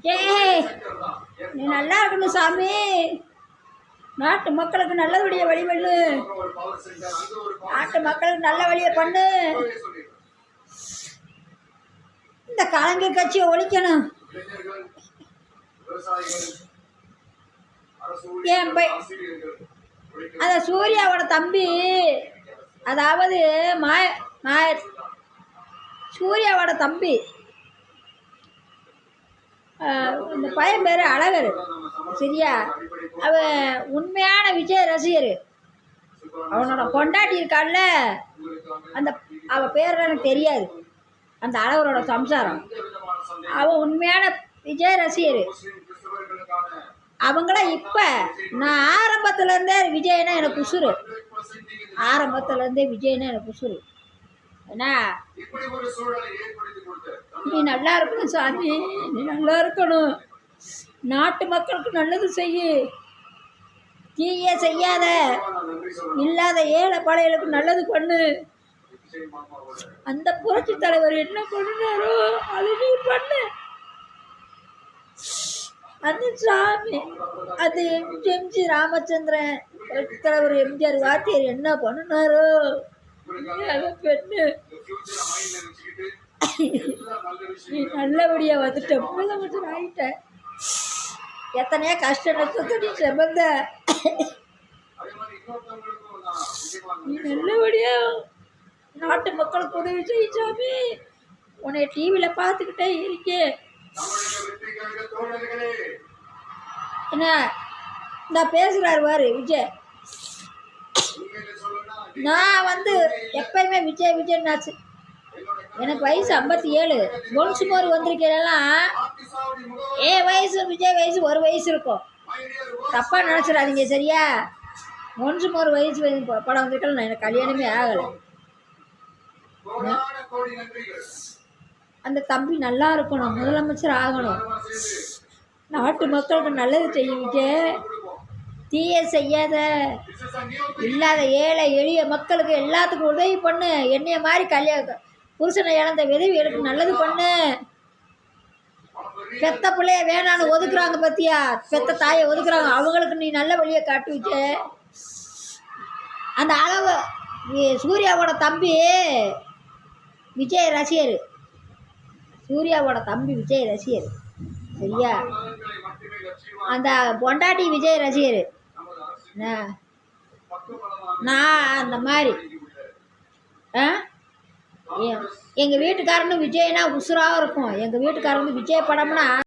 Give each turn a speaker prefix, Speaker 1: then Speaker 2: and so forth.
Speaker 1: ஏய், நீ நல்லா இருக்கணும் சாமி. நாட்டு மக்களுக்கு நல்லபடிய வழி பண்ணு. நாட்டு மக்களுக்கு நல்ல வழியை பண்ணு. இந்த கலைஞர் கட்சியை ஒழிக்கணும். ஏன் அந்த சூர்யாவோட தம்பி, அதாவது சூர்யாவோட தம்பி, இந்த பையன் பேர் அழகர், சரியா? அவன் உண்மையான விஜய் ரசிகர். அவனோட பொண்டாட்டி இருக்கான்ல, அந்த அவள் பேர் எனக்கு தெரியாது, அந்த அழகரோட சம்சாரம். அவன் உண்மையான விஜய் ரசிகர். அவங்களாம் இப்போ நான் ஆரம்பத்துலேருந்தே விஜய்னா எனக்கு உசுறு. ஆரம்பத்துலேருந்தே விஜய்னா எனக்கு உசுறு. ஏன்னா நீ நல்லா இருக்கணும் சாமி, நீ நல்லா இருக்கணும். நாட்டு மக்களுக்கு நல்லது செய்யு, தீய செய்யாத, இல்லாத ஏழை பழையலுக்கு நல்லது பண்ணு. அந்த புரட்சி தலைவர் என்ன பண்ணினாரோ அது நீ பண்ணு. அந்த சாமி, அது எம்ஜி ராமச்சந்திரன் புரட்சி தலைவர் எம்ஜிஆர் வாத்தியார் என்ன பண்ணினாரோ அதை பெண்ணு. நீ நல்லபடியா வந்துட்ட, முதலமைச்சர் ஆகிட்ட. எத்தனையோ கஷ்ட நஷ்டத்தடி செமந்த நீ நல்லபடியா நாட்டு மக்களுக்கு உதவி செய்ய சாமி. உன்னை டிவியில் பார்த்துக்கிட்டே இருக்கேன். என்ன இந்த பேசுகிறாரு பாரு விஜய். நான் எப்பயுமே விஜய் விஜய்னாச்சு. எனக்கு வயசு 57. பொன்சுமோர் வந்திருக்கலாம். வயசு விஜய் வயசு ஒரு வயசு இருக்கும். தப்பாக நினச்சிடாதீங்க, சரியா? பொன்சுமோர் வயசு படம் வந்துட்டாலும் எனக்கு கல்யாணமே ஆகலை. அந்த தம்பி நல்லா இருக்கணும், முதலமைச்சர் ஆகணும், நாட்டு மக்களுக்கு நல்லது செய்யுங்க, தீய செய்யாத, இல்லாத ஏழை எளிய மக்களுக்கு எல்லாத்துக்கும் உதவி பண்ணு. என்னைய மாதிரி புருஷனை இழந்த விதவிகளுக்கு நல்லது பண்ணு. பெத்த பிள்ளைய வேணான்னு ஒதுக்குறாங்க பத்தியா, பெத்த தாயை ஒதுக்குறாங்க, அவங்களுக்கு நீ நல்ல வழியை காட்டு வச்ச. அந்த அளவு சூர்யாவோட தம்பி விஜய் ரசிகர், சூர்யாவோட தம்பி விஜய் ரசிகர், சரியா? அந்த பொண்டாட்டி விஜய் ரசிகர். நான் அந்த மாதிரி எங்கள் வீட்டுக்காரனும் விஜய்னா உசுராக இருக்கும். எங்கள் வீட்டுக்காரன் விஜய் படம்னா